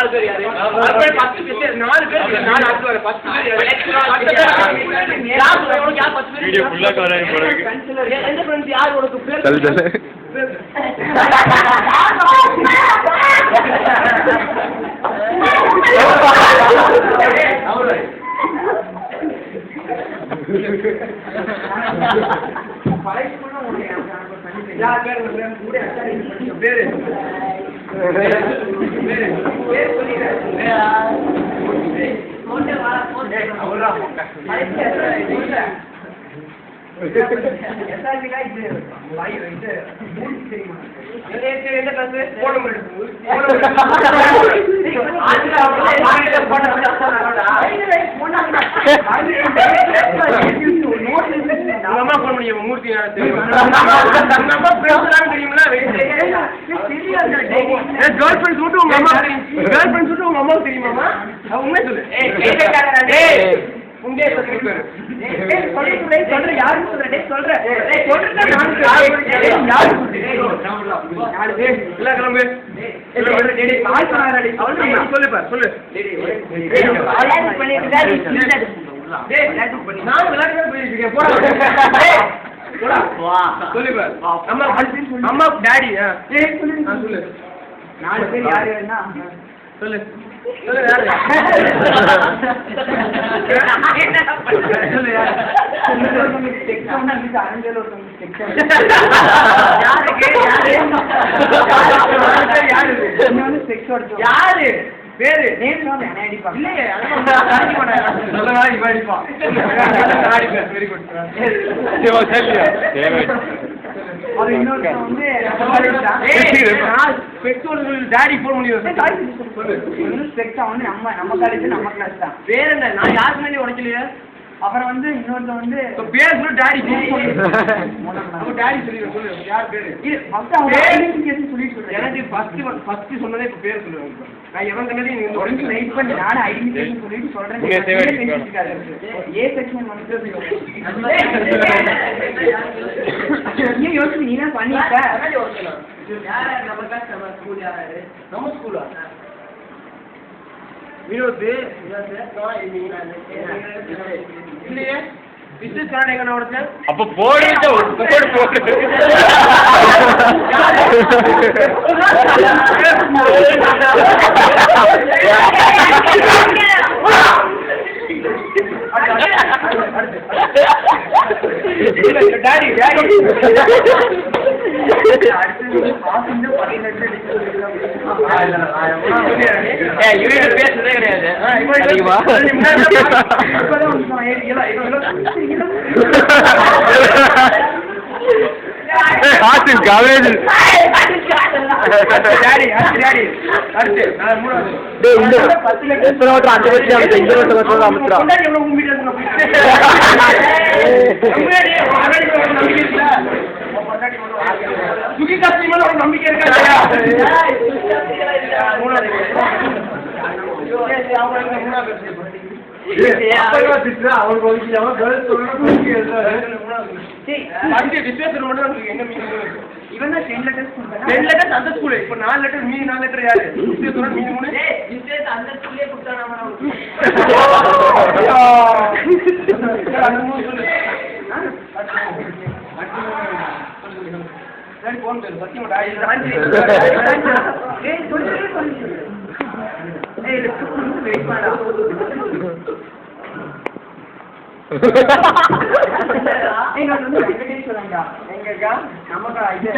4 பேர் யாரு? 10 பேர் 4 பேர் 4 ஆத்து வர 10 பேர் யாரு? யார் 10 பேர்? வீடியோ ஃபுல்லா கவர் ஆகி போறாங்க. எந்த फ्रेंड्स யார் உனக்கு பேர்? यार பேர் கூட பேர் சொல்லிடுறேன் போட்டே வா போட்டே அவரா போட்டா எஸ்ஆர்பி गाइस भाई இது மூணு தெரியுமா ஏதே என்ன கிளாஸ் போட முடியும் நம்ம போட முடியும் மூர்த்தி தெரியுமா நம்ம பிரச்சனை தெரியுமா கேர்ள் ஃப்ரெண்ட் சொல்லிட்டு உங்க அம்மா தெரியும் கேர்ள் ஃப்ரெண்ட் சொல்லிட்டு உங்க அம்மா தெரியுமாமா உண்மை சொல்லு ஏய் உங்கே சொல்லிட்டு சொல்ற யாரு சொல்ற டேய் சொல்ற டேய் சொல்றத நான் யாரு நாலு பேர் இல்ல கிளம்பு டேய் டேய் கால் பண்ணாதடி சொல்லு பாரு சொல்லு டேய் ஆன்லைன் பண்ணிட்டா டேய் நான் விளையாட போயிட்டு போடா டேய் போடா வா சொல்லு பாரு அம்மா டாடி டேய் சொல்லு நாலு பேர் யாரு என்ன சொல்லு சொல்லு யாரு சொல்லு யாரு செக்ஷன் வந்து அரஞ்சல ஒரு செக்ஷன் யாருக்கு யாரு இன்னொரு செக்ஷன் யாரு பேரு நேம் சொல்ல நான் அடிப்பா இல்லையே அடிக்க மாட்டேன் சொல்லவா இவ அடிப்பா அடிப்பா வெரி குட் சேவா செல்லியா அது இன்னொரு வந்து நான் பெட்ரோல் டாடி போன் பண்ணி சொல்லு இன்னொரு செக்ஷன் வந்து நம்ம காலேஜ் நம்ம கிளாஸ் தான் வேற என்ன நான் யாருக்கு முன்னாடி உடைக்கலையே அப்புறம் வந்து இன்னொருத்த வந்து பேர் சொல்லு டாடி நம்ம டாடி சொல்லு யார் பேரு இது ஃபர்ஸ்ட் அவங்க ஐடென்டிஃபிகேஷன் சொல்லிட்டு சொல்றேன் எனக்கு ஃபர்ஸ்ட் சொன்னதே இப்ப பேர் சொல்லுங்க நான் எவன் கண்ணே நீங்க ஒருங்க ரைட் பண்ணி நான் ஐடென்டிஃபிகேஷன் சொல்லிட்டு சொல்றேன் ஏ செக்ஷன் வந்து நீ யோசிச்சு நீ தான் பண்ணிட்ட யாரா நம்ம கிளாஸ் நம்ம ஸ்கூல் யாராரு நம்ம ஸ்கூலா வினோத் இல்லையே பிசினஸ் கார்டு எங்க ஓடுது அப்ப போடு டாடி நம்பிக்கை இருக்கா அந்த ஸ்கூல் இப்ப 4 லெட்டர் மீதி 4 லெட்டர் யாரு மீதி 3 அந்த ஸ்கூல்லே போன் சத்தியம் வெயிட் பண்ணா எங்க வந்து வெங்கடேஸ்வரங்க எங்கக்கா நமக்கு இது